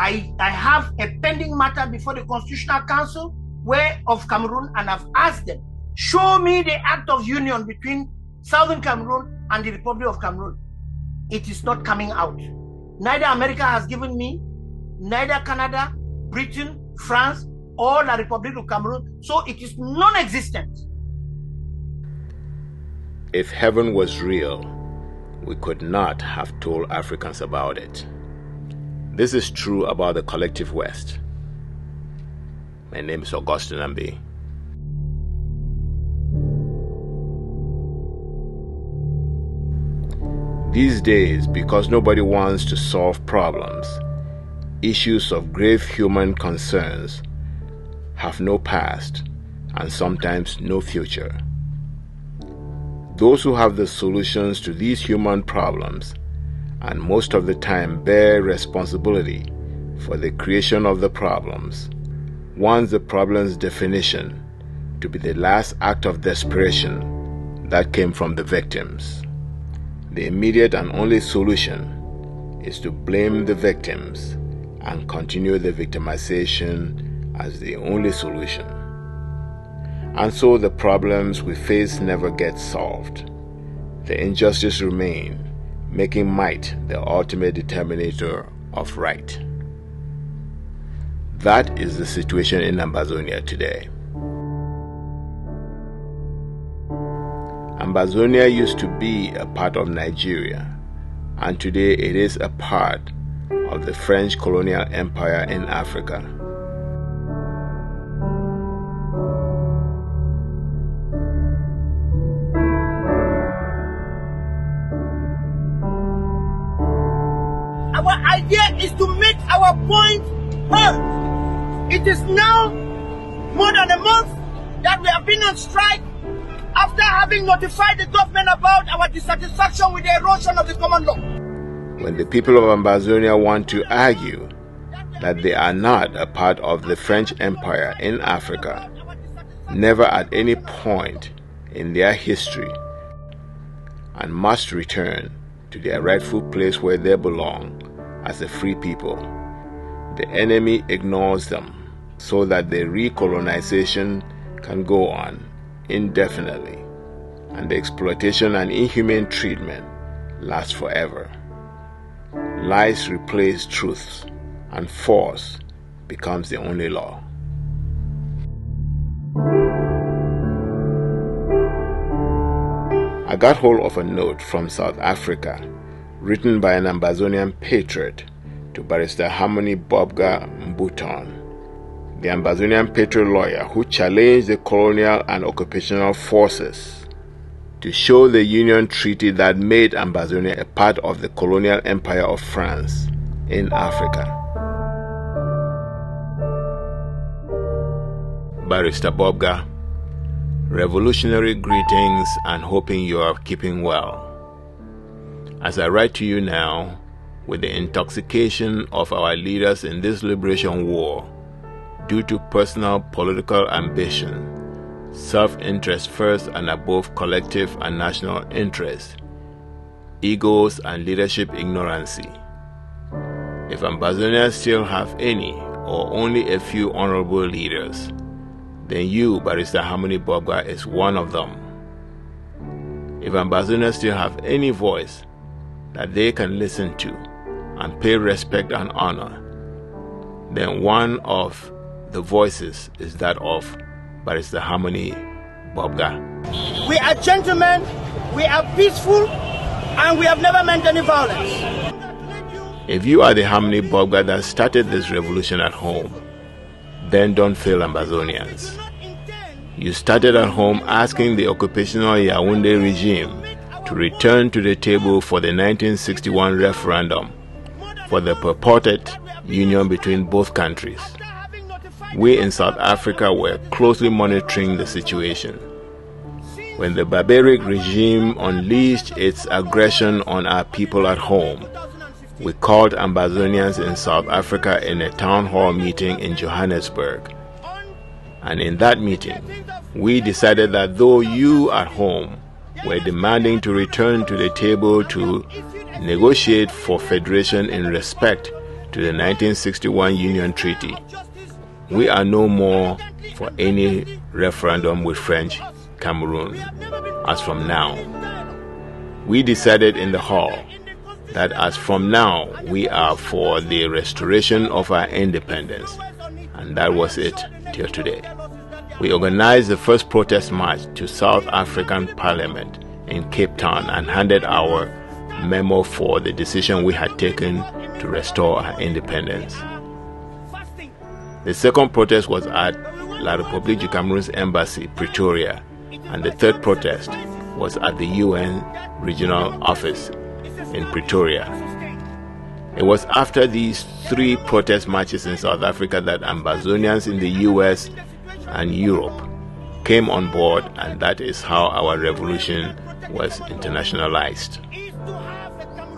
I have a pending matter before the Constitutional Council of Cameroon, and I've asked them, show me the act of union between Southern Cameroon and the Republic of Cameroon. It is not coming out. Neither America has given me, neither Canada, Britain, France, or the Republic of Cameroon. So it is non-existent. If heaven was real, we could not have told Africans about it. This is true about the collective West. My name is Augustine Ambe. These days, because nobody wants to solve problems, issues of grave human concerns have no past and sometimes no future. Those who have the solutions to these human problems, and most of the time bear responsibility for the creation of the problems, want the problem's definition to be the last act of desperation that came from the victims. The immediate and only solution is to blame the victims and continue the victimization as the only solution. And so the problems we face never get solved. The injustice remains, making might the ultimate determinator of right. That is the situation in Ambazonia today. Ambazonia used to be a part of Nigeria, and today it is a part of the French colonial empire in Africa. Our idea is to make our point heard. It is now more than a month that we have been on strike after having notified the government about our dissatisfaction with the erosion of the common law. When the people of Ambazonia want to argue that they are not a part of the French Empire in Africa, never at any point in their history, and must return to their rightful place where they belong as a free people, the enemy ignores them so that the recolonization can go on indefinitely, and the exploitation and inhumane treatment lasts forever. Lies replace truths, and force becomes the only law. I got hold of a note from South Africa written by an Ambazonian patriot to Barrister Bobga Mbuton, the Ambazonian patriot lawyer who challenged the colonial and occupational forces to show the Union Treaty that made Ambazonia a part of the colonial empire of France in Africa. Barrister Bobga, revolutionary greetings and hoping you are keeping well. As I write to you now, with the intoxication of our leaders in this liberation war, due to personal political ambition, self-interest first and above collective and national interest, egos and leadership ignorancy. If Ambazonians still have any or only a few honorable leaders, then you, Barrister Bobga, is one of them. If Ambazonians still have any voice that they can listen to and pay respect and honor, then one of the voices is that of Barrister Bobga. We are gentlemen, we are peaceful, and we have never meant any violence. If you are the Bobga that started this revolution at home, then don't fail Ambazonians. You started at home asking the occupational Yaoundé regime to return to the table for the 1961 referendum for the purported union between both countries. We in South Africa were closely monitoring the situation. When the barbaric regime unleashed its aggression on our people at home, we called Ambazonians in South Africa in a town hall meeting in Johannesburg. And in that meeting, we decided that though you at home were demanding to return to the table to negotiate for federation in respect to the 1961 Union Treaty, we are no more for any referendum with French Cameroon as from now. We decided in the hall that as from now we are for the restoration of our independence, and that was it till today. We organized the first protest march to South African Parliament in Cape Town and handed our memo for the decision we had taken to restore our independence. The second protest was at La République du Cameroon's embassy, Pretoria, and the third protest was at the UN regional office in Pretoria. It was after these three protest marches in South Africa that Ambazonians in the US and Europe came on board, and that is how our revolution was internationalized.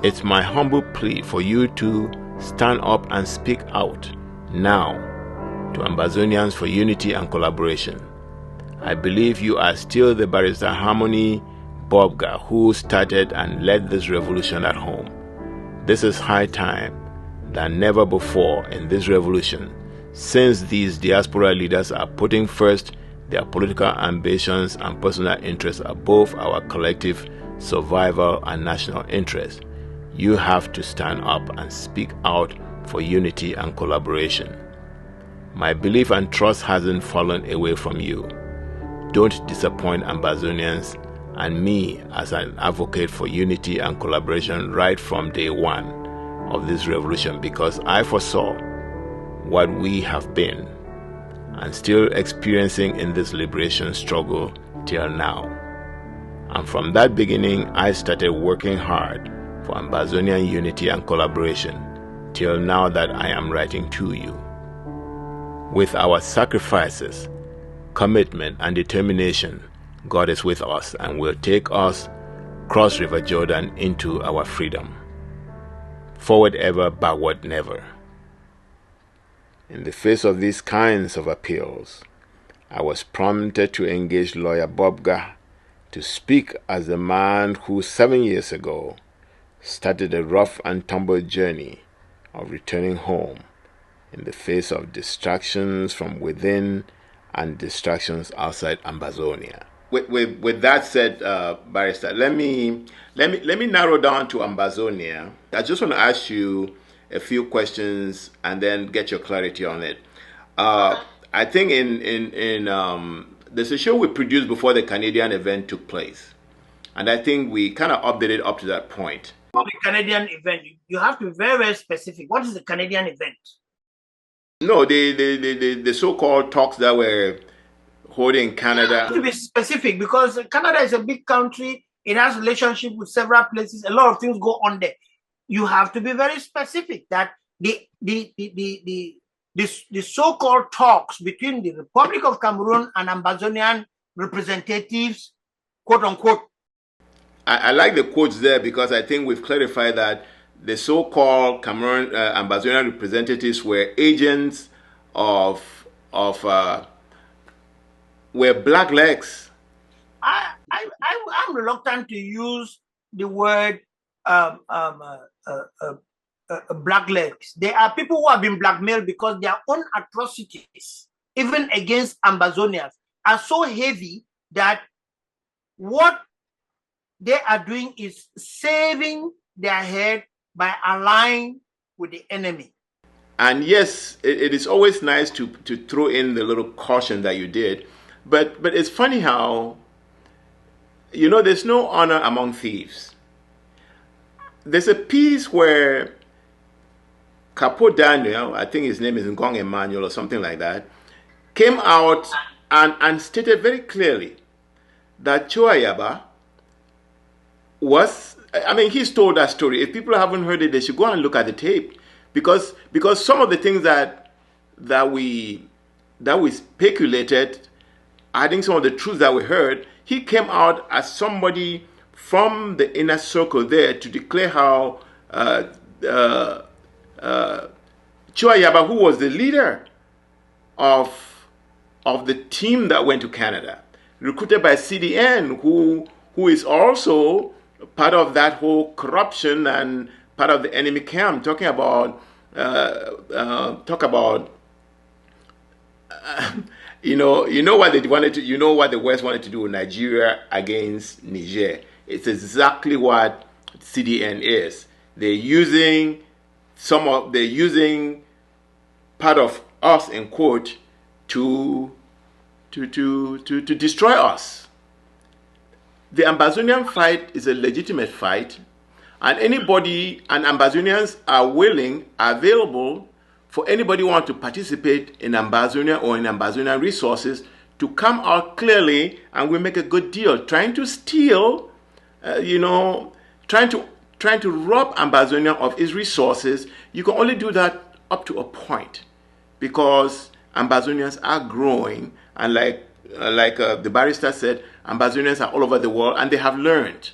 It's my humble plea for you to stand up and speak out now to Ambazonians for unity and collaboration. I believe you are still the Barrister Bobga who started and led this revolution at home. This is high time than never before in this revolution, since these diaspora leaders are putting first their political ambitions and personal interests above our collective survival and national interest. You have to stand up and speak out for unity and collaboration. My belief and trust hasn't fallen away from you. Don't disappoint Ambazonians and me as an advocate for unity and collaboration right from day one of this revolution, because I foresaw what we have been and still experiencing in this liberation struggle till now. And from that beginning, I started working hard for Ambazonian unity and collaboration till now that I am writing to you. With our sacrifices, commitment, and determination, God is with us and will take us cross River Jordan into our freedom. Forward ever, backward never. In the face of these kinds of appeals, I was prompted to engage lawyer Bobga to speak as the man who 7 years ago started a rough and tumble journey of returning home in the face of distractions from within and distractions outside Ambazonia. With that said, Barrister, let me narrow down to Ambazonia. I just want to ask you a few questions and then get your clarity on it. I think in there's a show we produced before the Canadian event took place, and I think we kind of updated up to that point. The Canadian event, you have to be very, very specific. What is the Canadian event? No, the so-called talks that were holding in Canada. You have to be specific because Canada is a big country. It has relationship with several places. A lot of things go on there. You have to be very specific that the so-called talks between the Republic of Cameroon and Ambazonian representatives, quote unquote. I like the quotes there because I think we've clarified that the so-called Cameroon Ambazonian representatives were agents of were blacklegs. I'm reluctant to use the word blacklegs. There are people who have been blackmailed because their own atrocities, even against Ambazonians, are so heavy that what they are doing is saving their head by allying with the enemy. And yes, it is always nice to throw in the little caution that you did. But it's funny how, there's no honor among thieves. There's a piece where Capo Daniel, I think his name is Ngong Emmanuel or something like that, came out and stated very clearly that Chuayaba was, he's told that story. If people haven't heard it, they should go and look at the tape. Because some of the things that we speculated, adding some of the truths that we heard, he came out as somebody from the inner circle there to declare how Chuayaba, who was the leader of the team that went to Canada, recruited by CDN, who is also part of that whole corruption and part of the enemy camp, talking about talk about you know what they wanted to, what the West wanted to do with Nigeria against Niger. It's exactly what CDN is. They're using part of us in quote to destroy us. The Ambazonian fight is a legitimate fight, and Ambazonians are available for anybody who wants to participate in Ambazonia or in Ambazonian resources to come out clearly, and we make a good deal. Trying to steal, trying to rob Ambazonia of its resources, you can only do that up to a point, because Ambazonians are growing, and like the barrister said, Ambazonians are all over the world, and they have learned.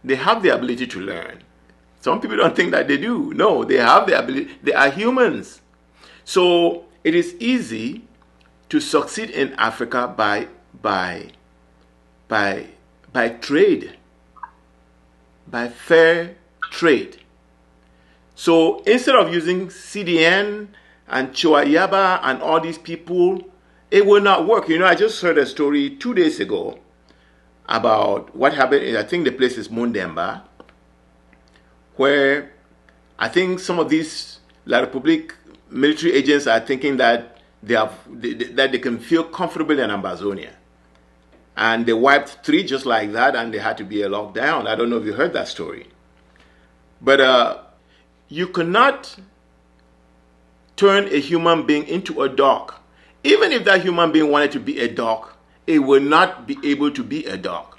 They have the ability to learn. Some people don't think that they do. No, they have the ability. They are humans. So it is easy to succeed in Africa by trade, by fair trade. So instead of using CDN and Choayaba and all these people, it will not work. I just heard a story 2 days ago about what happened. I think the place is Mundemba, where I think some of these La Republique military agents are thinking that they can feel comfortable in Ambazonia. And they wiped 3 just like that, and there had to be a lockdown. I don't know if you heard that story. But you cannot turn a human being into a dog. Even if that human being wanted to be a dog, it will not be able to be a dog.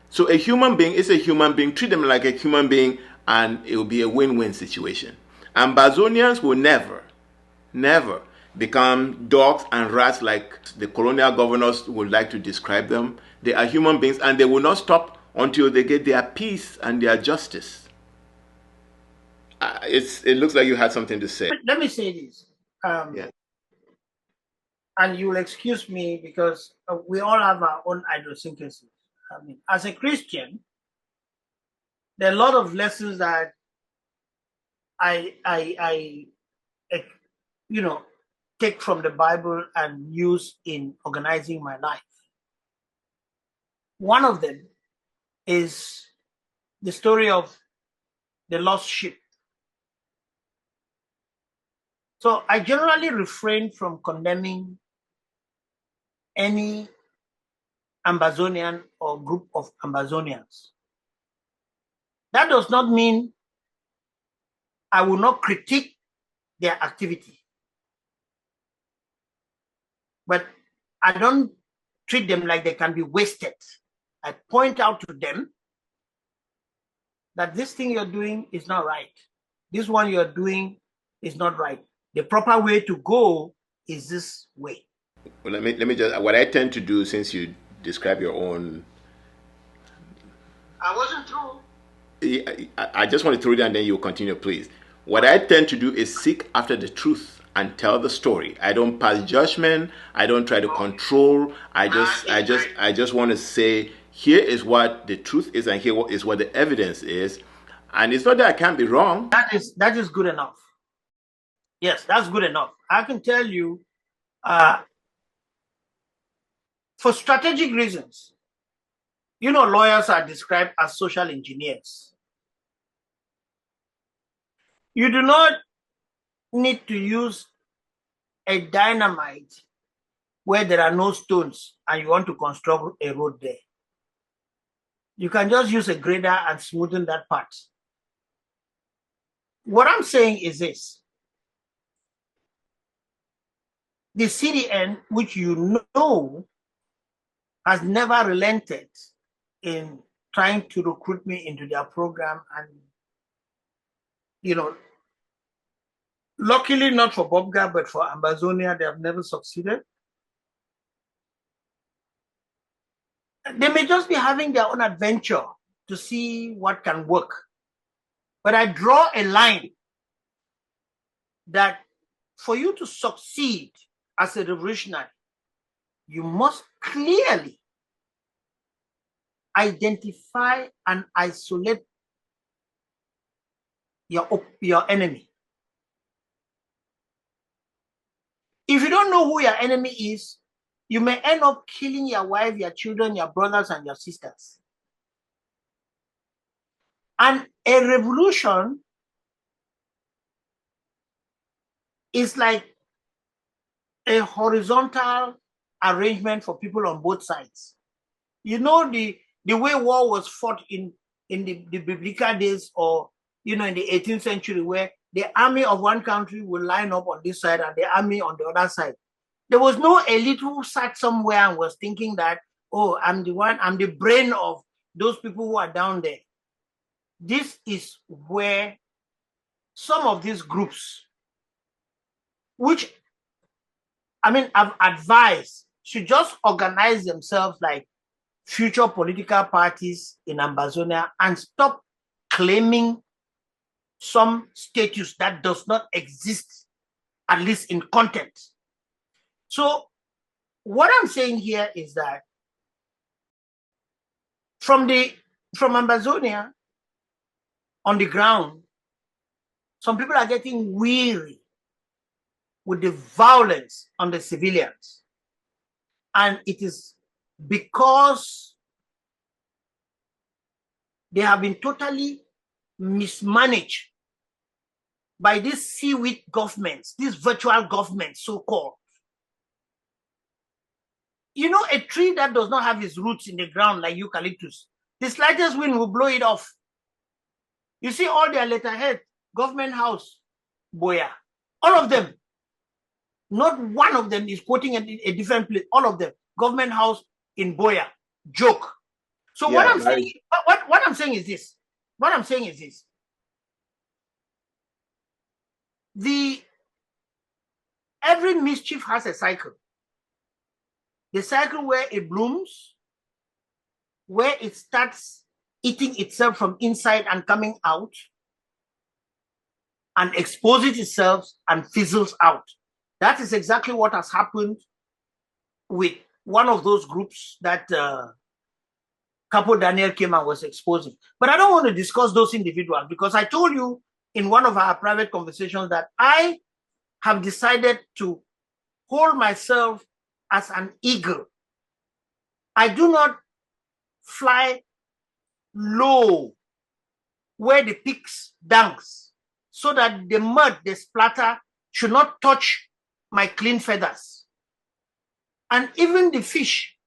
So a human being is a human being. Treat them like a human being, and it will be a win-win situation. Ambazonians will never become dogs and rats like the colonial governors would like to describe them. They are human beings, and they will not stop until they get their peace and their justice. It looks like you had something to say. Let me say this. Yeah. And you will excuse me, because we all have our own idiosyncrasies. I mean, as a Christian, there are a lot of lessons that I take from the Bible and use in organizing my life. One of them is the story of the lost sheep. So I generally refrain from condemning any Ambazonian or group of Ambazonians. That does not mean I will not critique their activity. But I don't treat them like they can be wasted. I point out to them that this thing you're doing is not right. This one you're doing is not right. The proper way to go is this way. Well, let me just, what I tend to do, since you describe your own. I wasn't through. I just want to throw it and then you continue, please. What I tend to do is seek after the truth and tell the story. I don't pass judgment. I don't try to control. I just want to say, here is what the truth is, and here is what the evidence is. And it's not that I can't be wrong. That is good enough. Yes, that's good enough. I can tell you, for strategic reasons, lawyers are described as social engineers. You do not need to use a dynamite where there are no stones and you want to construct a road there. You can just use a grader and smoothen that part. What I'm saying is this. The CDN, which has never relented in trying to recruit me into their program, and luckily not for Bobga, but for Ambazonia, they have never succeeded. They may just be having their own adventure to see what can work. But I draw a line that for you to succeed as a revolutionary, you must clearly identify and isolate your enemy. don't know who your enemy is, you may end up killing your wife, your children, your brothers, and your sisters. And a revolution is like a horizontal arrangement for people on both sides. You know, the way war was fought in the biblical days, or in the 18th century, where the army of one country will line up on this side and the army on the other side. There was no elite who sat somewhere and was thinking that, oh, I'm the brain of those people who are down there. This is where some of these groups, which I've advised, should just organize themselves like future political parties in Ambazonia and stop claiming some status that does not exist, at least in content. So what I'm saying here is that from Ambazonia on the ground, some people are getting weary with the violence on the civilians. And it is because they have been totally mismanaged by these seaweed governments, these virtual governments, so-called. A tree that does not have its roots in the ground like eucalyptus, the slightest wind will blow it off. You see all their letterhead, government house, Boya, all of them. Not one of them is quoting a different place. All of them, government house in Boya, joke. So yeah, what I'm saying is this. What I'm saying is this. Every mischief has a cycle. The cycle where it blooms, where it starts eating itself from inside and coming out, and exposes itself and fizzles out. That is exactly what has happened with one of those groups that Capo Daniel came and was exposing. But I don't want to discuss those individuals, because I told you in one of our private conversations that I have decided to hold myself as an eagle. I do not fly low where the pigs dance, so that the mud, the splatter, should not touch my clean feathers. And even the fish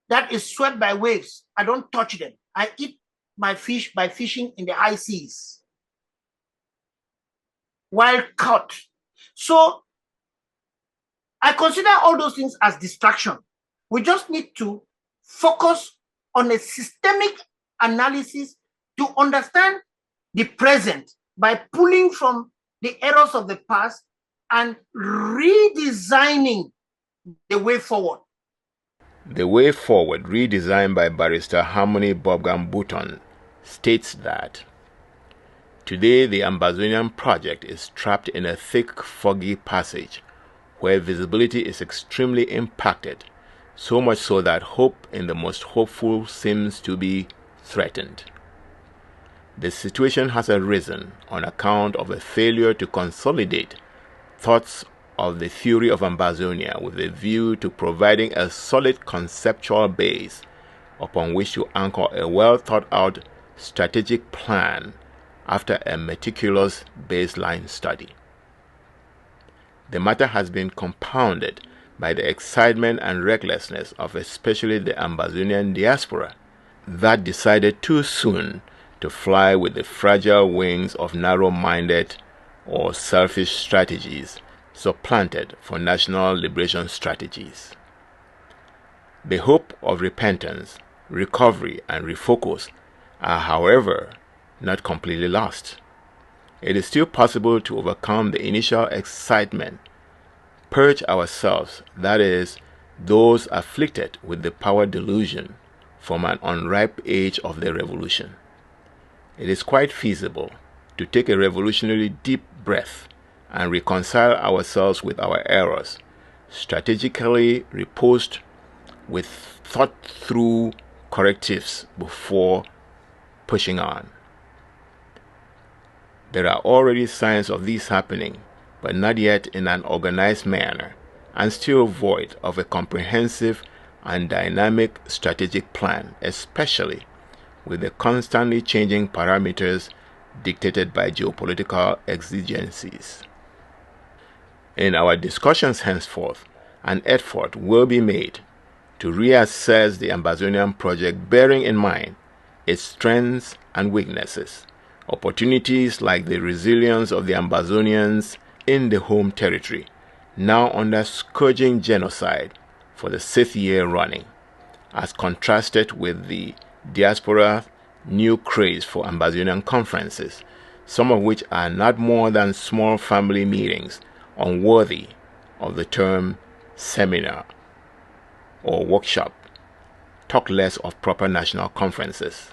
that is swept by waves, I don't touch them. I eat my fish by fishing in the high seas. Wild caught. So I consider all those things as distraction. We just need to focus on a systemic analysis to understand the present by pulling from the errors of the past and redesigning the way forward. The Way Forward, redesigned by Barrister Bobga Mbuton, states that today the Ambazonian project is trapped in a thick, foggy passage where visibility is extremely impacted, so much so that hope in the most hopeful seems to be threatened. The situation has arisen on account of a failure to consolidate thoughts of the theory of Ambazonia with a view to providing a solid conceptual base upon which to anchor a well-thought-out strategic plan after a meticulous baseline study. The matter has been compounded by the excitement and recklessness of especially the Ambazonian diaspora that decided too soon to fly with the fragile wings of narrow-minded or selfish strategies supplanted for national liberation strategies. The hope of repentance, recovery, and refocus are, however, not completely lost. It is still possible to overcome the initial excitement, purge ourselves, that is, those afflicted with the power delusion, from an unripe age of the revolution. It is quite feasible to take a revolutionary deep breath and reconcile ourselves with our errors, strategically reposed with thought-through correctives before pushing on. There are already signs of this happening but not yet in an organized manner, and still void of a comprehensive and dynamic strategic plan, especially with the constantly changing parameters dictated by geopolitical exigencies. In our discussions henceforth, an effort will be made to reassess the Ambazonian project, bearing in mind its strengths and weaknesses, opportunities like the resilience of the Ambazonians in the home territory, now under scourging genocide for the 6th year running, as contrasted with the diaspora's new craze for Ambazonian conferences, some of which are not more than small family meetings unworthy of the term seminar or workshop, talk less of proper national conferences.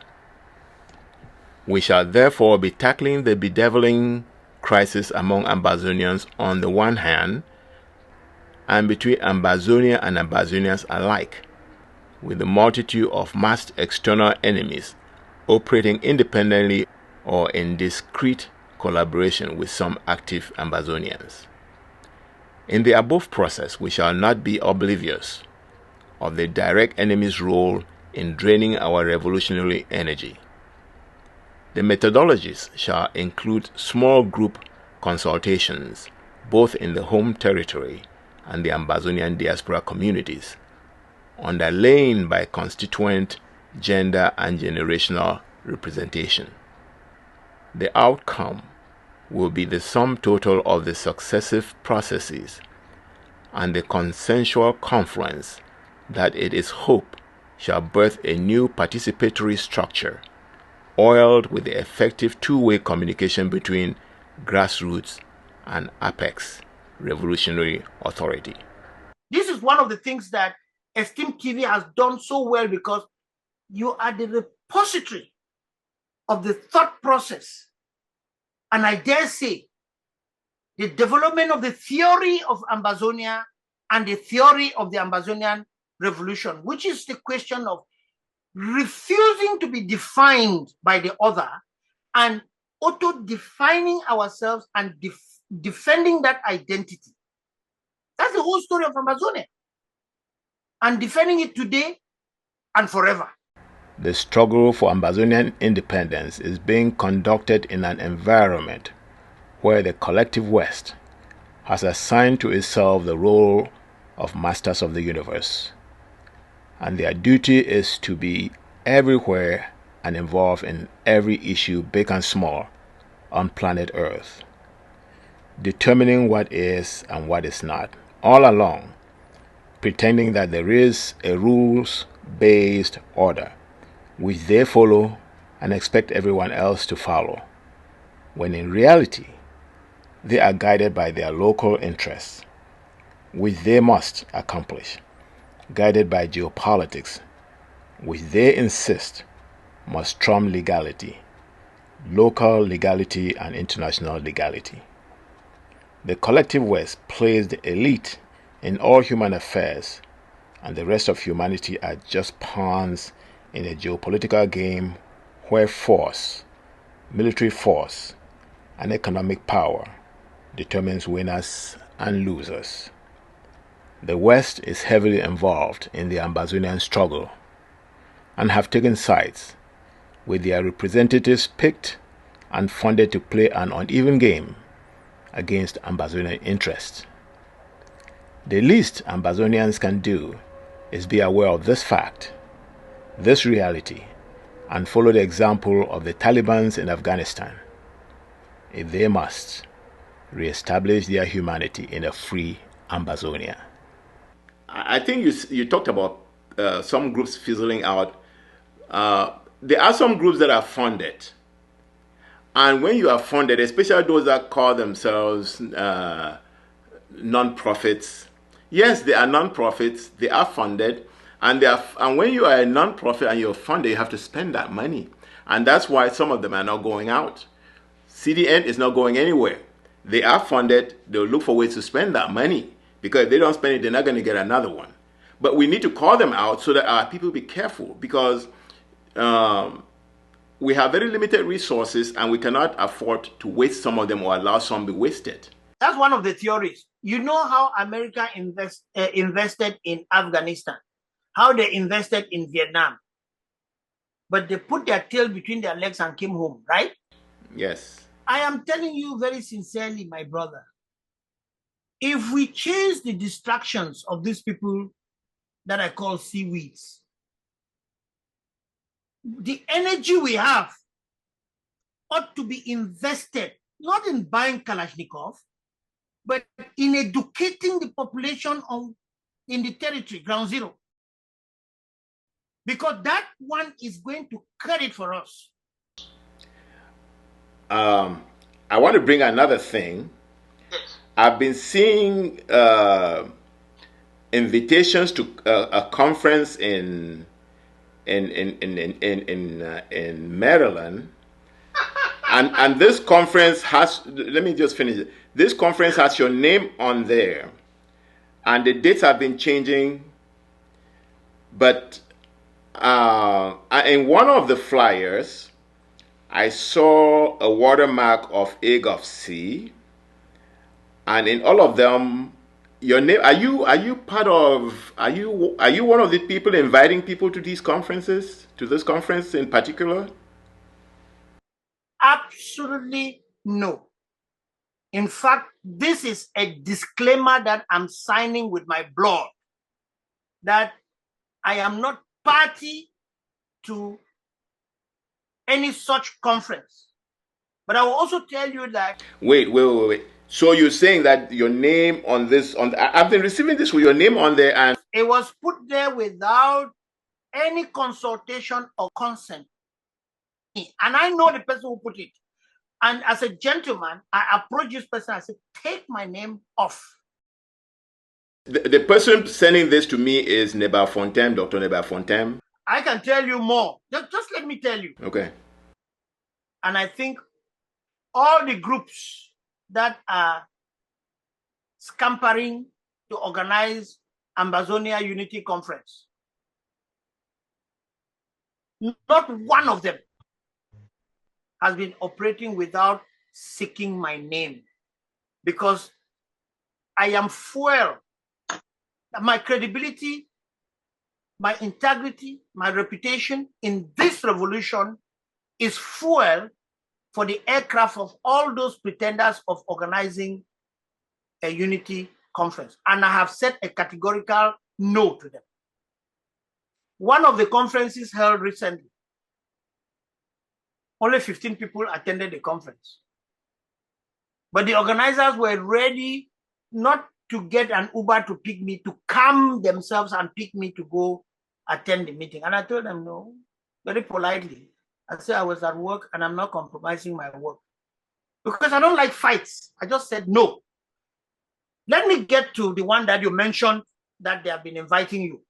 We shall therefore be tackling the bedeviling crisis among Ambazonians on the one hand, and between Ambazonia and Ambazonians alike, with the multitude of masked external enemies operating independently or in discreet collaboration with some active Ambazonians. In the above process, we shall not be oblivious of the direct enemy's role in draining our revolutionary energy. The methodologies shall include small group consultations, both in the home territory and the Ambazonian diaspora communities, underlain by constituent gender and generational representation. The outcome will be the sum total of the successive processes and the consensual conference that it is hoped shall birth a new participatory structure, oiled with the effective two-way communication between grassroots and apex revolutionary authority. This is one of the things that Esteem TV has done so well, because you are the repository of the thought process, and I dare say the development of the theory of Ambazonia and the theory of the Ambazonian revolution, which is the question of refusing to be defined by the other and auto-defining ourselves and defending that identity. That's the whole story of Ambazonia, and defending it today and forever. The struggle for Ambazonian independence is being conducted in an environment where the collective West has assigned to itself the role of masters of the universe, and their duty is to be everywhere and involved in every issue, big and small, on planet Earth, determining what is and what is not, all along pretending that there is a rules-based order which they follow and expect everyone else to follow, when in reality they are guided by their local interests, which they must accomplish, guided by geopolitics, which they insist must trump legality, local legality and international legality. The collective West plays the elite in all human affairs, and the rest of humanity are just pawns in a geopolitical game where force, military force, and economic power determines winners and losers. The West is heavily involved in the Ambazonian struggle and have taken sides, with their representatives picked and funded to play an uneven game against Ambazonian interests. The least Ambazonians can do is be aware of this fact, this reality, and follow the example of the Taliban in Afghanistan, if they must re-establish their humanity in a free Ambazonia. I think you talked about some groups fizzling out. There are some groups that are funded. And when you are funded, especially those that call themselves non-profits, yes, they are non-profits, they are funded, and when you are a non-profit and you're funded, you have to spend that money. And that's why some of them are not going out. CDN is not going anywhere. They are funded, they'll look for ways to spend that money, because if they don't spend it, they're not going to get another one. But we need to call them out so that our people be careful, because we have very limited resources and we cannot afford to waste some of them or allow some be wasted. That's one of the theories. You know how America invested in Afghanistan, how they invested in Vietnam, but they put their tail between their legs and came home, right? Yes. I am telling you very sincerely, my brother, if we chase the distractions of these people that I call seaweeds, the energy we have ought to be invested not in buying Kalashnikov, but in educating the population in the territory, ground zero. Because that one is going to credit for us. I want to bring another thing. I've been seeing invitations to a conference in Maryland, and this conference has. Let me just finish it. This conference has your name on there, and the dates have been changing. But in one of the flyers, I saw a watermark of A of C, and in all of them, your name. Are you part of? Are you one of the people inviting people to these conferences? To this conference in particular? Absolutely no. In fact, this is a disclaimer that I'm signing with my blood, that I am not party to any such conference. But I will also tell you that... Wait. So you're saying that your name on this, I've been receiving this with your name on there, and... It was put there without any consultation or consent. And I know the person who put it. And as a gentleman, I approached this person, I said, take my name off. The person sending this to me is Nebafontaine, Dr. Nebafontaine. I can tell you more. Just let me tell you. Okay. And I think all the groups that are scampering to organize Ambazonia Unity Conference, not one of them has been operating without seeking my name, because I am fuel. My credibility, my integrity, my reputation in this revolution is fuel for the aircraft of all those pretenders of organizing a unity conference. And I have said a categorical no to them. One of the conferences held recently, only 15 people attended the conference. But the organizers were ready not to get an Uber to pick me, to come themselves and pick me to go attend the meeting. And I told them no, very politely. I said I was at work and I'm not compromising my work, because I don't like fights. I just said no. Let me get to the one that you mentioned, that they have been inviting you.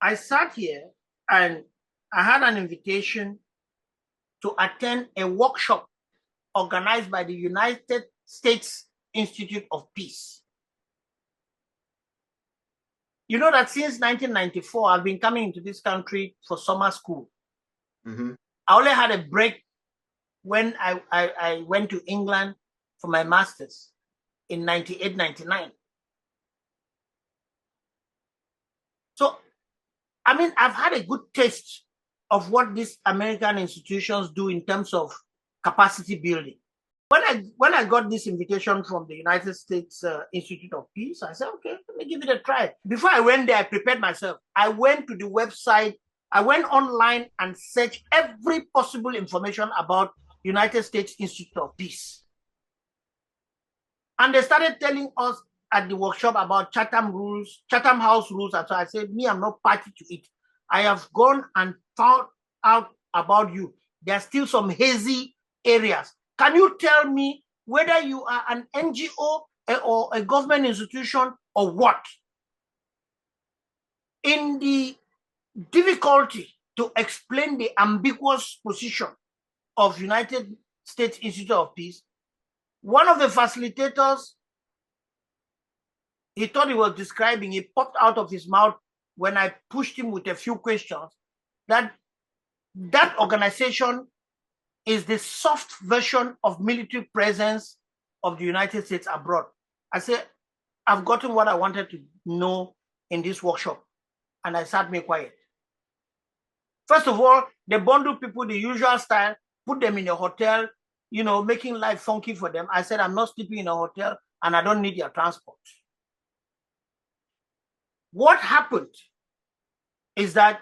I sat here and I had an invitation to attend a workshop organized by the United States Institute of Peace. You know that since 1994, I've been coming into this country for summer school. Mm-hmm. I only had a break when I went to England for my master's in 98, 99. So, I mean, I've had a good taste of what these American institutions do in terms of capacity building. When I got this invitation from the United States Institute of Peace, I said, okay, let me give it a try. Before I went there, I prepared myself. I went to the website. I went online and searched every possible information about United States Institute of Peace. And they started telling us at the workshop about Chatham rules, Chatham House rules. And so I said, me, I'm not party to it. I have gone and found out about you. There are still some hazy areas. Can you tell me whether you are an NGO or a government institution or what? In the difficulty to explain the ambiguous position of United States Institute of Peace, one of the facilitators, he thought he was describing, he popped out of his mouth when I pushed him with a few questions, that organization is the soft version of military presence of the United States abroad. I said, I've gotten what I wanted to know in this workshop, and I sat me quiet. First of all, they bundle people the usual style, put them in a hotel, you know, making life funky for them. I said, I'm not sleeping in a hotel, and I don't need your transport. What happened is that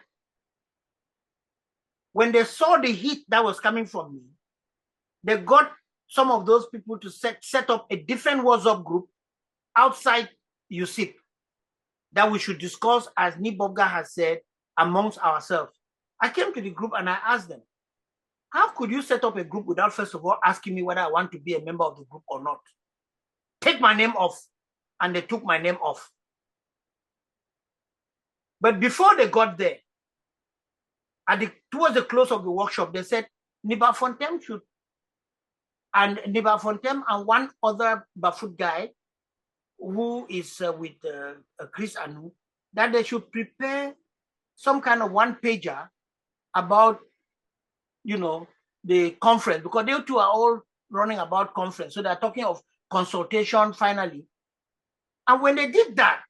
when they saw the heat that was coming from me, they got some of those people to set up a different WhatsApp group outside USIP that we should discuss, as Bobga has said, amongst ourselves. I came to the group and I asked them, how could you set up a group without first of all asking me whether I want to be a member of the group or not? Take my name off. And they took my name off. But before they got there, towards the close of the workshop, they said Mbuton should, and Mbuton and one other Bafut guy who is with Chris Anu, that they should prepare some kind of one-pager about, you know, the conference, because they two are all running about conference. So they're talking of consultation finally. And when they did that,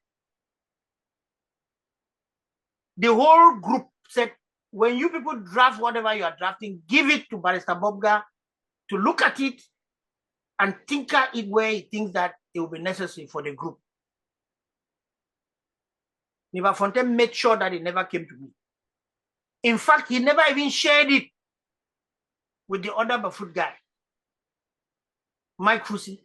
the whole group said, when you people draft whatever you are drafting, give it to Barrister Bobga to look at it and tinker it where he thinks that it will be necessary for the group. Mbuton made sure that it never came to me. In fact, he never even shared it with the other Bafut guy, Mike Fusi.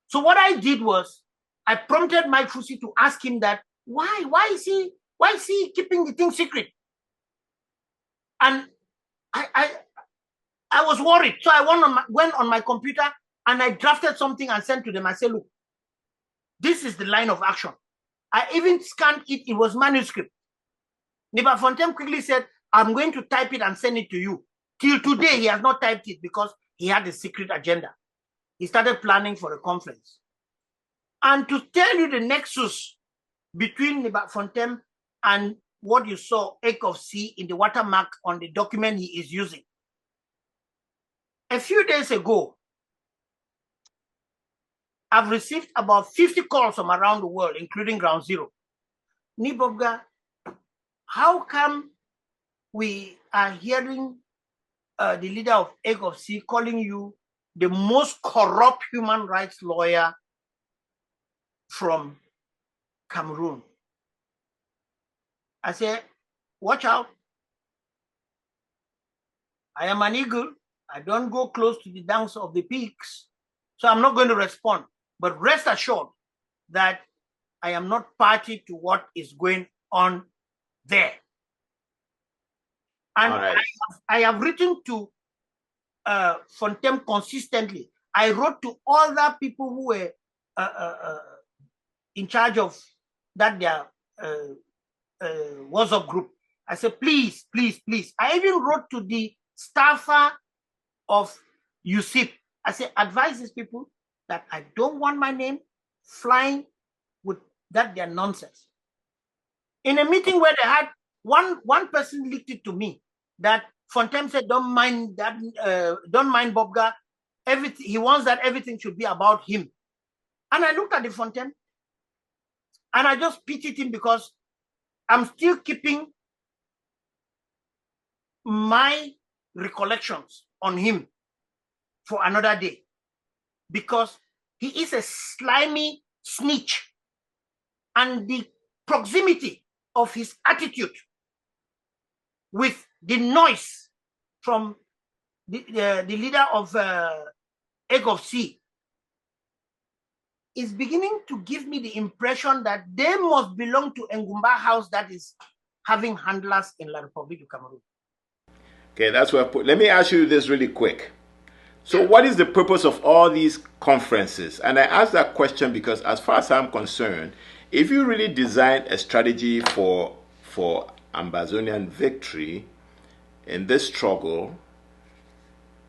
So what I did was, I prompted Mike Fusi to ask him that, why is he keeping the thing secret? And I was worried. So I went on my computer and I drafted something and sent to them. I said, look, this is the line of action. I even scanned it. It was manuscript. Mbuton quickly said, I'm going to type it and send it to you. Till today, he has not typed it because he had a secret agenda. He started planning for a conference. And to tell you the nexus between Mbuton and what you saw, Egg of Sea, in the watermark on the document he is using. A few days ago, I've received about 50 calls from around the world, including Ground Zero. Bobga, how come we are hearing the leader of Egg of Sea calling you the most corrupt human rights lawyer from Cameroon? I said, watch out. I am an eagle. I don't go close to the dance of the peaks. So I'm not going to respond. But rest assured that I am not party to what is going on there. And right. I have written to Fontem consistently. I wrote to all the people who were in charge of that their WhatsApp group. I said, please, please, please. I even wrote to the staffer of USIP. I said, advise these people that I don't want my name flying with that their nonsense. In a meeting where they had one person leaked it to me that Fontem said, don't mind Bobga. Everything he wants that everything should be about him. And I looked at the Fontem and I just pitied him because I'm still keeping my recollections on him for another day, because he is a slimy snitch, and the proximity of his attitude with the noise from the leader of Egg of Sea is beginning to give me the impression that they must belong to Ngumba House that is having handlers in La Republique of Cameroon. Okay, that's where I put. Let me ask you this really quick. So what is the purpose of all these conferences? And I ask that question because as far as I'm concerned, if you really design a strategy for Ambazonian victory in this struggle,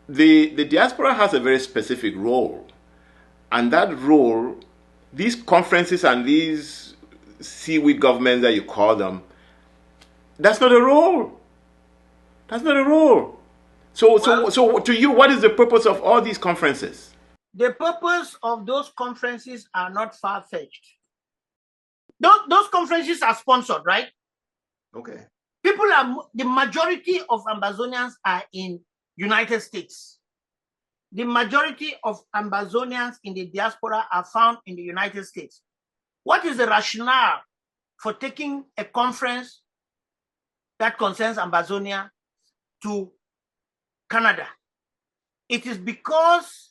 the diaspora has a very specific role. And that role, these conferences and these seaweed governments that you call them, that's not a role. That's not a role. So to you, what is the purpose of all these conferences? The purpose of those conferences are not far-fetched. Those conferences are sponsored, right? Okay. The majority of Ambazonians are in United States. The majority of Ambazonians in the diaspora are found in the United States. What is the rationale for taking a conference that concerns Ambazonia to Canada? It is because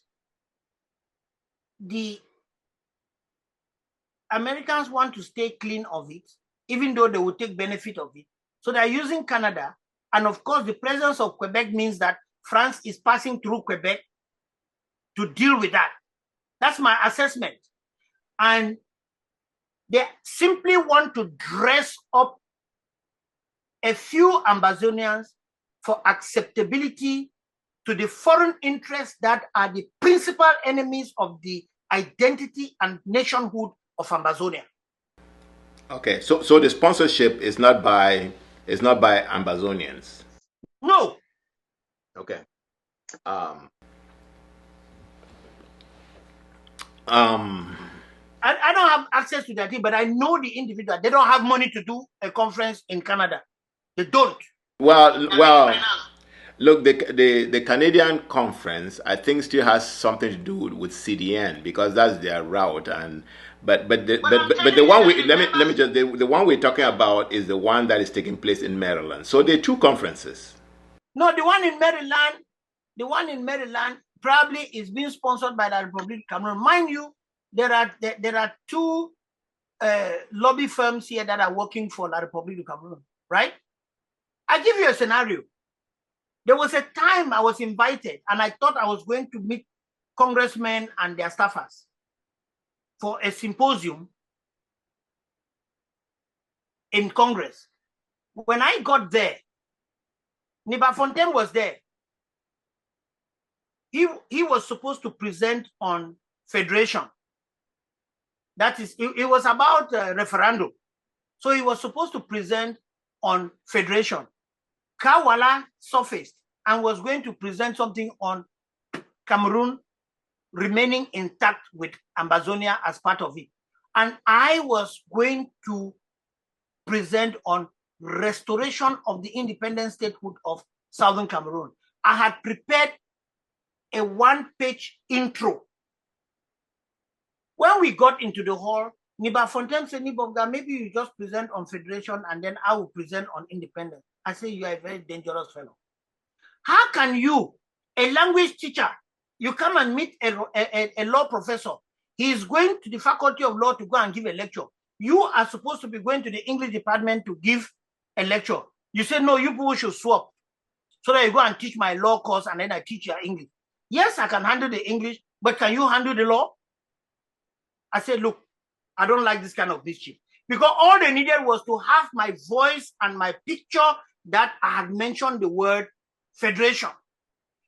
the Americans want to stay clean of it, even though they will take benefit of it. So they're using Canada. And of course, the presence of Quebec means that France is passing through Quebec to deal with that. That's my assessment. And they simply want to dress up a few Ambazonians for acceptability to the foreign interests that are the principal enemies of the identity and nationhood of Ambazonia. Okay, so the sponsorship is not by Ambazonians. No. Okay. I don't have access to that thing, but I know the individual. They don't have money to do a conference in Canada. They don't. Well. Look, the Canadian conference, I think, still has something to do with CDN because that's their route. And but the one we let me just the one we're talking about is the one that is taking place in Maryland. So there are two conferences. No, the one in Maryland probably is being sponsored by the Republic of Cameroon. Mind you, there are two lobby firms here that are working for the Republic of Cameroon, right? I give you a scenario. There was a time I was invited and I thought I was going to meet congressmen and their staffers for a symposium in Congress. When I got there, Mbuton was there. He was supposed to present on federation. That is, it was about a referendum. So he was supposed to present on federation. Kawala surfaced and was going to present something on Cameroon remaining intact with Ambazonia as part of it. And I was going to present on restoration of the independent statehood of Southern Cameroon. I had prepared a one-page intro. When we got into the hall, Mbuton said, Bobga, maybe you just present on federation and then I will present on independence. I say, you are a very dangerous fellow. How can you, a language teacher, you come and meet a law professor. He is going to the faculty of law to go and give a lecture. You are supposed to be going to the English department to give a lecture. You say, no, you people should swap so that you go and teach my law course and then I teach your English. Yes, I can handle the English, but can you handle the law? I said, look, I don't like this kind of mischief. Because all they needed was to have my voice and my picture that I had mentioned the word federation,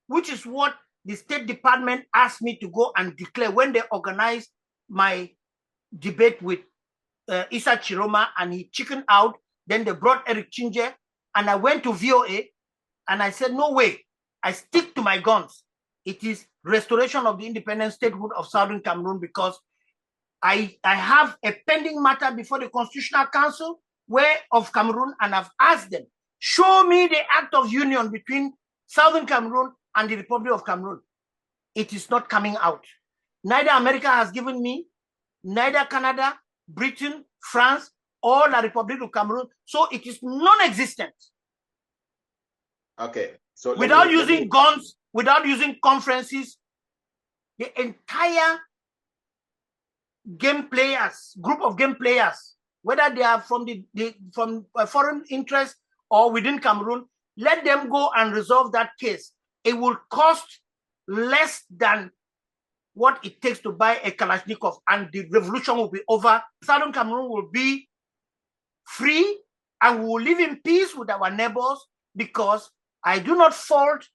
which is what the State Department asked me to go and declare when they organized my debate with Issa Chiroma and he chickened out. Then they brought Eric Chinje and I went to VOA and I said, no way, I stick to my guns. It is restoration of the independent statehood of Southern Cameroon because I have a pending matter before the Constitutional Council of Cameroon, and I've asked them, show me the act of union between Southern Cameroon and the Republic of Cameroon. It is not coming out. Neither America has given me, neither Canada, Britain, France, or the Republic of Cameroon. So it is non-existent. Okay. So without using guns, without using conferences, the entire group of game players, whether they are from from foreign interest or within Cameroon, let them go and resolve that case. It will cost less than what it takes to buy a Kalashnikov, and the revolution will be over. Southern Cameroon will be free, and we will live in peace with our neighbors, because I do not fault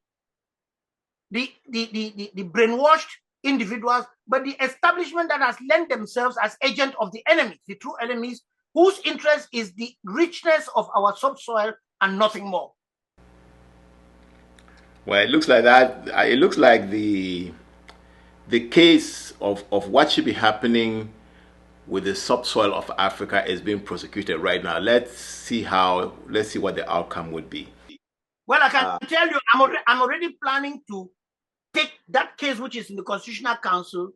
the brainwashed individuals, but the establishment that has lent themselves as agents of the enemy, the true enemies, whose interest is the richness of our subsoil and nothing more. Well, it looks like that. It looks like the case of what should be happening with the subsoil of Africa is being prosecuted right now. Let's see what the outcome would be. Well, I can tell you, I'm already planning to take that case, which is in the Constitutional Council,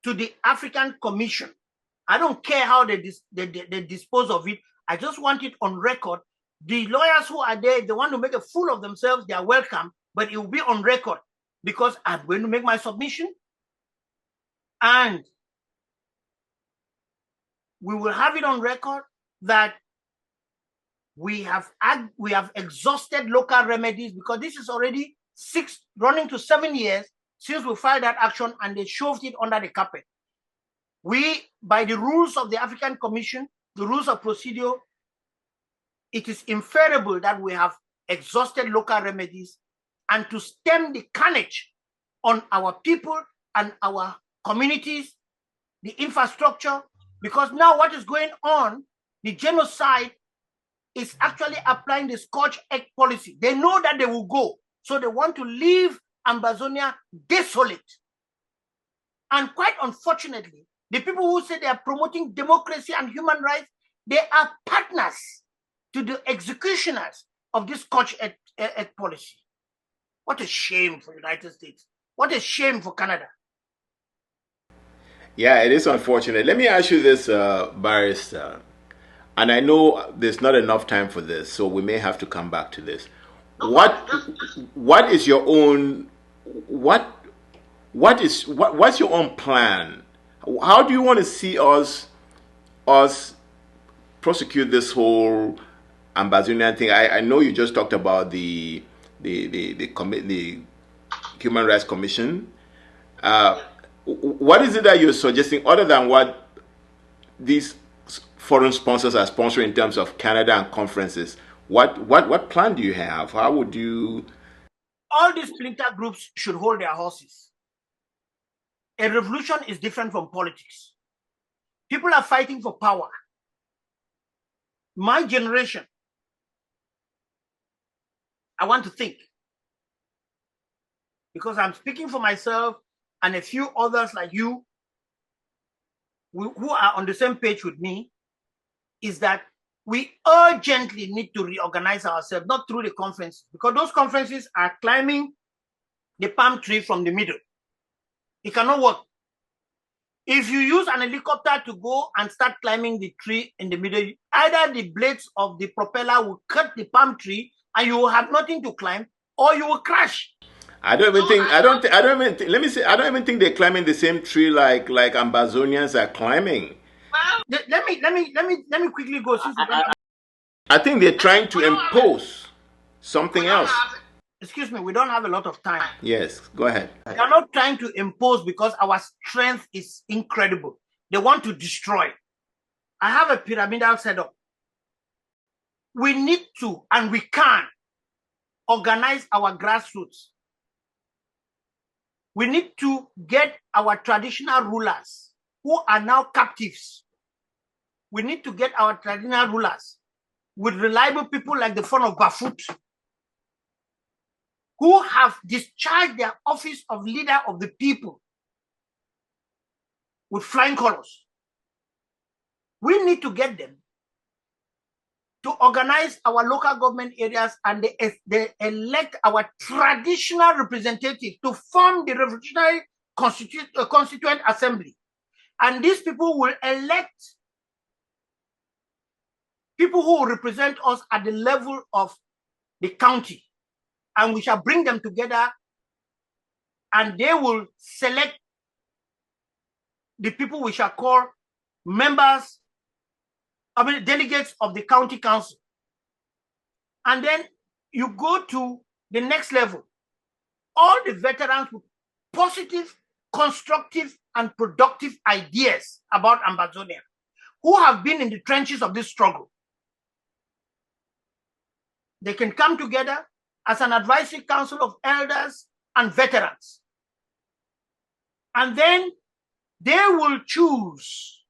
to the African Commission. I don't care how they dispose of it. I just want it on record. The lawyers who are there, if they want to make a fool of themselves, they are welcome, but it will be on record because I'm going to make my submission and we will have it on record that we have exhausted local remedies because this is already running to 7 years since we filed that action and they shoved it under the carpet. We, by the rules of the African Commission, the rules of procedure, it is inferable that we have exhausted local remedies and to stem the carnage on our people and our communities, the infrastructure, because now what is going on, the genocide is actually applying the scorched egg policy. They know that they will go, so they want to leave Ambazonia desolate. And quite unfortunately, the people who say they are promoting democracy and human rights, they are partners to the executioners of this scorched egg policy. What a shame for the United States. What a shame for Canada. Yeah, it is unfortunate. Let me ask you this, Barrister. And I know there's not enough time for this, so we may have to come back to this. What's your own plan? How do you want to see us prosecute this whole Ambazonian thing? I know you just talked about the Human Rights Commission. What is it that you're suggesting other than what these foreign sponsors are sponsoring in terms of Canada and conferences? What plan do you have? How would you? All these splinter groups should hold their horses. A revolution is different from politics. People are fighting for power. My generation, I want to think, because I'm speaking for myself and a few others like you who are on the same page with me, is that we urgently need to reorganize ourselves, not through the conferences, because those conferences are climbing the palm tree from the middle. It cannot work. If you use an helicopter to go and start climbing the tree in the middle, either the blades of the propeller will cut the palm tree and you will have nothing to climb, or you will crash. I don't even think they're climbing the same tree like Ambazonians are climbing. Well, let me quickly go. I think they're trying to impose something else. Excuse me, we don't have a lot of time. Yes, go ahead. They are not trying to impose because our strength is incredible. They want to destroy. I have a pyramidal setup. We need to, and we can, organize our grassroots. We need to get our traditional rulers who are now captives. We need to get our traditional rulers with reliable people like the son of Bafut, who have discharged their office of leader of the people with flying colors. We need to get them to organize our local government areas, and they elect our traditional representatives to form the Revolutionary Constituent Assembly. And these people will elect people who will represent us at the level of the county. And we shall bring them together and they will select the people we shall call delegates of the county council. And then you go to the next level. All the veterans with positive, constructive, and productive ideas about Ambazonia, who have been in the trenches of this struggle. They can come together as an advisory council of elders and veterans. And then they will choose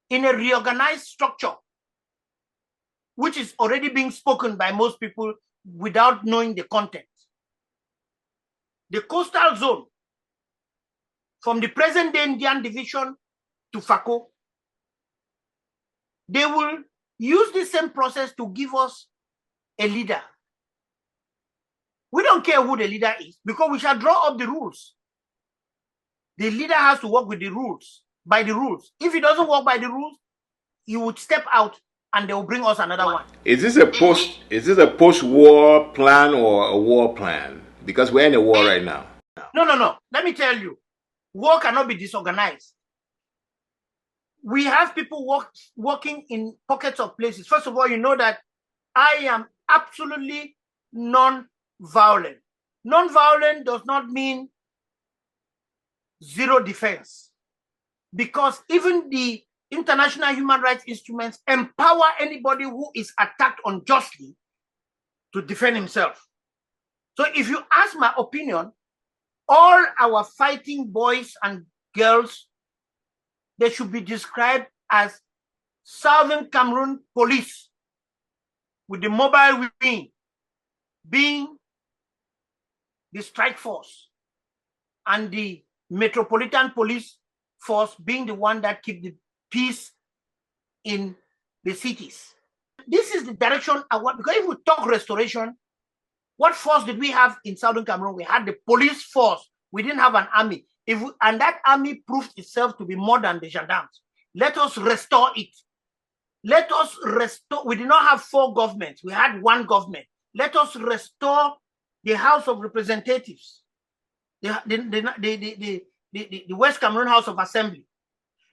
in a reorganized structure, which is already being spoken by most people without knowing the content. the coastal zone, from the present-day Indian division to Fako, they will use the same process to give us a leader. We don't care who the leader is, because we shall draw up the rules. The leader has to work with the rules, by the rules. If he doesn't work by the rules, he would step out and they will bring us another one. Is this a post-war plan or a war plan? Because we're in a war right now. No. Let me tell you, war cannot be disorganized. We have people working in pockets of places. First of all, you know that I am absolutely non-violent. Non-violent does not mean zero defense, because even the international human rights instruments empower anybody who is attacked unjustly to defend himself. So if you ask my opinion, all our fighting boys and girls, they should be described as Southern Cameroon police, with the mobile wing being the strike force and the metropolitan police force being the one that keep the peace in the cities. This is the direction I want, because if we talk restoration, what force did we have in Southern Cameroon? We had the police force. We didn't have an army. And that army proved itself to be more than the gendarmes. Let us restore it. Let us restore. We did not have 4 governments. We had 1 government. Let us restore the House of Representatives, the West Cameroon House of Assembly.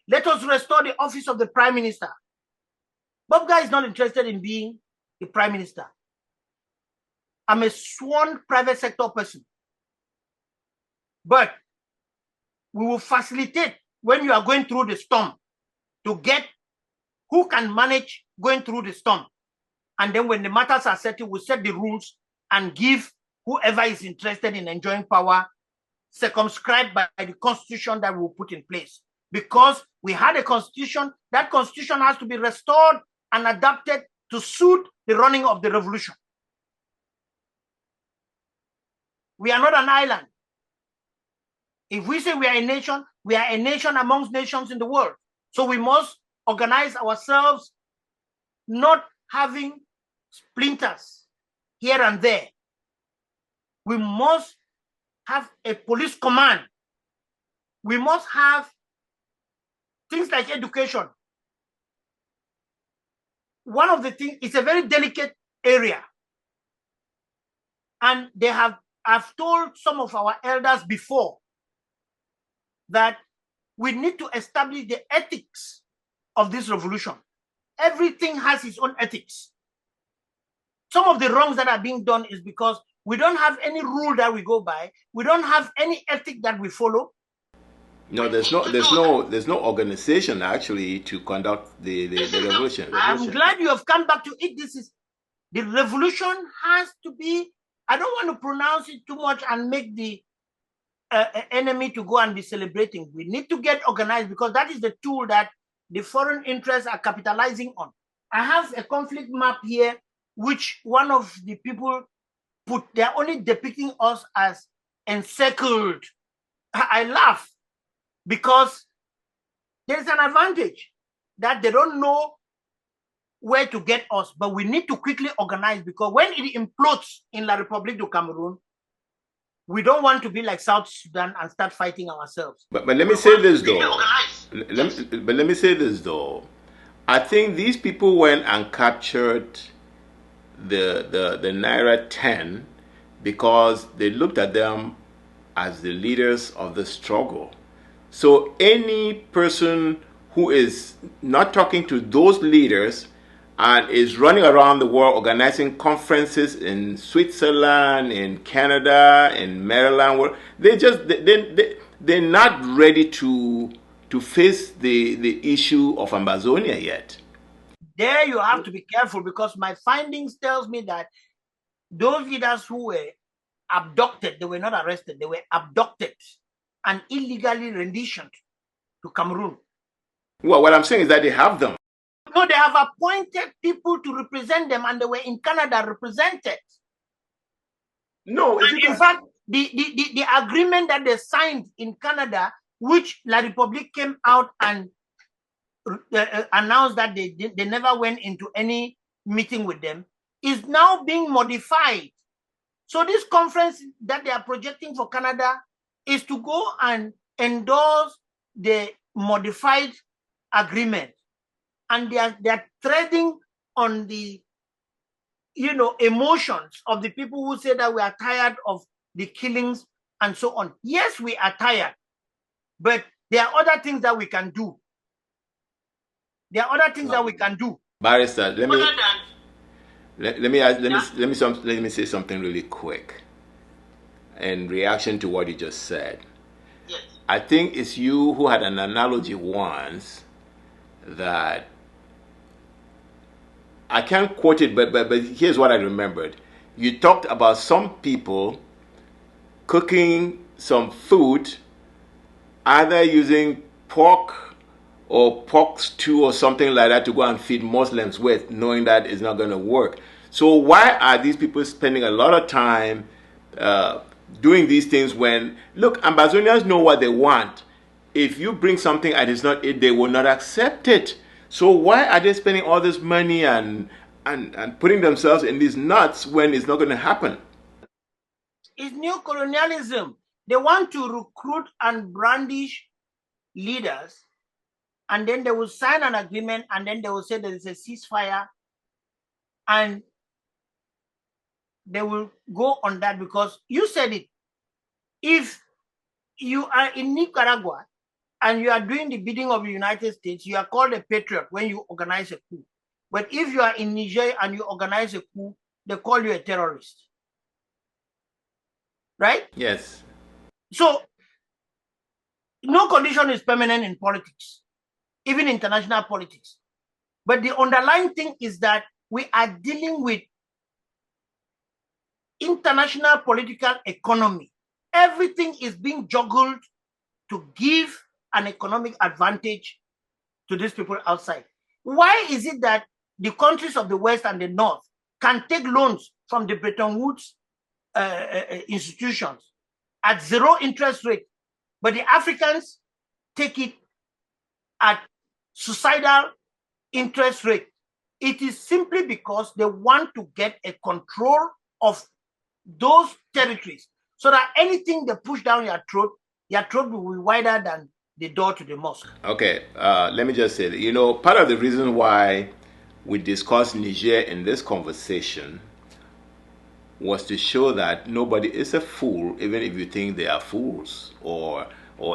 Let us restore the office of the Prime Minister. Bobga is not interested in being the Prime Minister. I'm a sworn private sector person. But we will facilitate when you are going through the storm to get who can manage going through the storm. And then when the matters are settled, we'll set the rules and give whoever is interested in enjoying power, circumscribed by the constitution that we'll put in place. Because we had a constitution, that constitution has to be restored and adapted to suit the running of the revolution. We are not an island. If we say we are a nation amongst nations in the world. So we must organize ourselves, not having splinters here and there. We must have a police command. We must have things like education. One of the things, it's a very delicate area. And I've told some of our elders before that we need to establish the ethics of this revolution. Everything has its own ethics. Some of the wrongs that are being done is because we don't have any rule that we go by. We don't have any ethic that we follow. No, there's no organization actually to conduct the revolution. I'm glad you have come back to it. The revolution has to be, I don't want to pronounce it too much and make the enemy to go and be celebrating. We need to get organized, because that is the tool that the foreign interests are capitalizing on. I have a conflict map here, which one of the people put, they're only depicting us as encircled. I laugh, because there's an advantage that they don't know where to get us, but we need to quickly organize, because when it implodes in La République du Cameroon, we don't want to be like South Sudan and start fighting ourselves. But let me say this though. Let me say this though. I think these people went and captured the Naira 10 because they looked at them as the leaders of the struggle. So any person who is not talking to those leaders and is running around the world organizing conferences in Switzerland, in Canada, in Maryland, they're not ready to face the issue of Ambazonia yet. There you have to be careful, because my findings tells me that those leaders who were abducted, they were not arrested, they were abducted and illegally renditioned to Cameroon. Well, what I'm saying is that they have them. No, they have appointed people to represent them, and they were in Canada represented. No, in fact, the agreement that they signed in Canada, which La République came out and announced that they never went into any meeting with them, is now being modified. So this conference that they are projecting for Canada is to go and endorse the modified agreement. And they are treading on the emotions of the people who say that we are tired of the killings and so on. Yes, we are tired, but there are other things that we can do. Barrister, let me say something really quick in reaction to what you just said. Yes. I think it's you who had an analogy once that I can't quote it, but here's what I remembered. You talked about some people cooking some food, either using pork or pork stew or something like that to go and feed Muslims with, knowing that it's not going to work. So why are these people spending a lot of time doing these things when, look, Ambazonians know what they want. If you bring something and it's not it, they will not accept it. So why are they spending all this money and putting themselves in these knots when it's not going to happen? It's new colonialism. They want to recruit and brandish leaders, and then they will sign an agreement, and then they will say there is a ceasefire, and they will go on that because you said it. If you are in Nicaragua and you are doing the bidding of the United States, you are called a patriot when you organize a coup. But if you are in Niger and you organize a coup, they call you a terrorist. Right? Yes. So, no condition is permanent in politics, even international politics. But the underlying thing is that we are dealing with international political economy. Everything is being juggled to give an economic advantage to these people outside. Why is it that the countries of the West and the North can take loans from the Bretton Woods institutions at 0 interest rate, but the Africans take it at suicidal interest rate? It is simply because they want to get a control of those territories so that anything they push down your throat will be wider than the door to the mosque. Okay, let me just say that, part of the reason why we discussed Niger in this conversation was to show that nobody is a fool, even if you think they are fools, or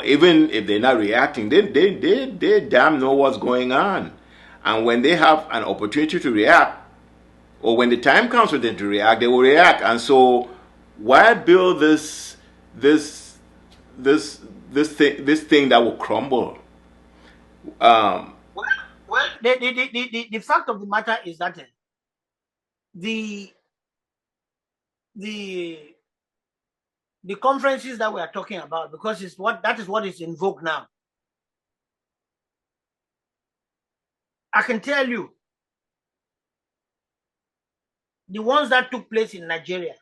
even if they're not reacting, they damn know what's going on. And when they have an opportunity to react, or when the time comes for them to react, they will react. And so, why build this thing that will crumble? Well, the fact of the matter is that the conferences that we are talking about, because that is what is in vogue now. I can tell you, the ones that took place in Nigeria,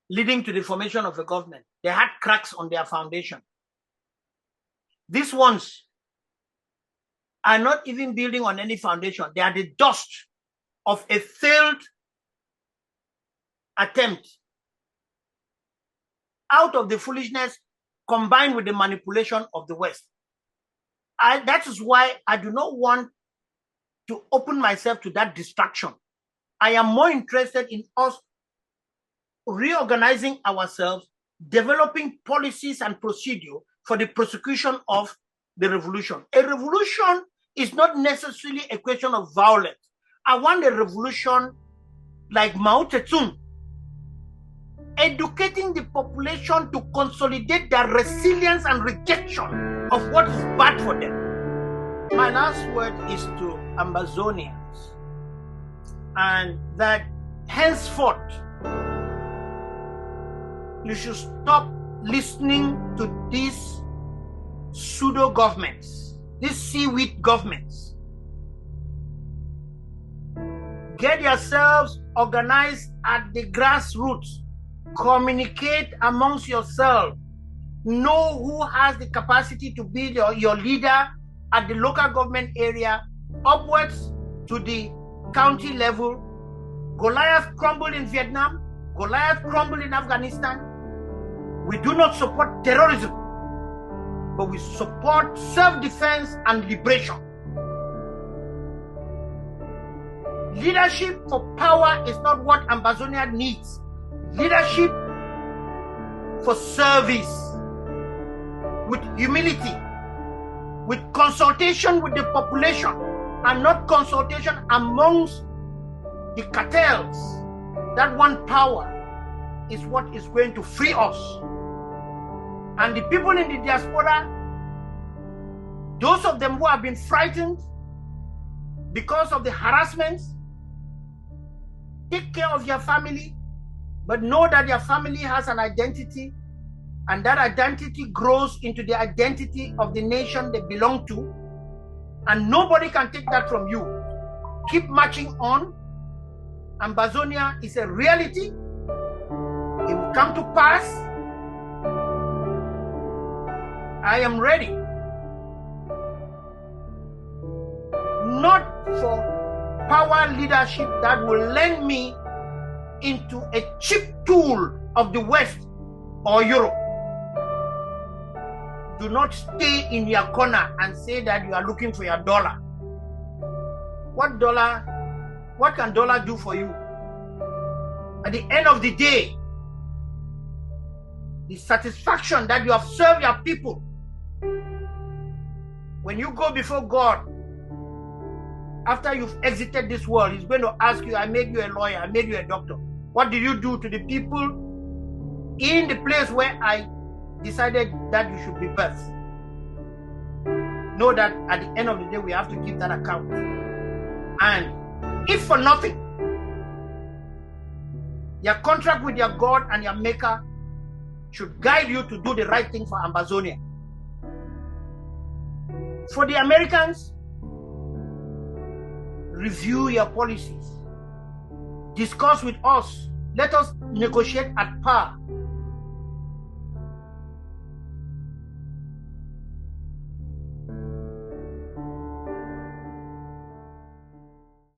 leading to the formation of a government, they had cracks on their foundation. These ones are not even building on any foundation. They are the dust of a failed attempt out of the foolishness combined with the manipulation of the West. That is why I do not want to open myself to that distraction. I am more interested in us reorganizing ourselves, developing policies and procedure for the prosecution of the revolution. A revolution is not necessarily a question of violence. I want a revolution like Mao Zedong, educating the population to consolidate their resilience and rejection of what is bad for them. My last word is to Ambazonians, and that henceforth you should stop listening to these pseudo governments, these seaweed governments. Get yourselves organized at the grassroots Communicate amongst yourselves. Know who has the capacity to be your leader at the local government area, upwards to the county level. Goliath crumbled in Vietnam. Goliath crumbled in Afghanistan. We do not support terrorism, but we support self-defense and liberation. Leadership for power is not what Ambazonia needs. Leadership for service, with humility, with consultation with the population, and not consultation amongst the cartels that want power, is what is going to free us. And the people in the diaspora, those of them who have been frightened because of the harassments, take care of your family, but know that your family has an identity, and that identity grows into the identity of the nation they belong to, and nobody can take that from you. Keep marching on. Ambazonia is a reality. It will come to pass. I am ready. Not for power leadership that will lend me into a cheap tool of the West or Europe. Do not stay in your corner and say that you are looking for your dollar. What can dollar do for you? At the end of the day, the satisfaction that you have served your people, when you go before God, after you've exited this world, He's going to ask you, I made you a lawyer, I made you a doctor. What did you do to the people in the place where I decided that you should be birthed? Know that at the end of the day, we have to keep that account. And if for nothing, your contract with your God and your Maker should guide you to do the right thing for Ambazonia. For the Americans, review your policies. Discuss with us. Let us negotiate at par.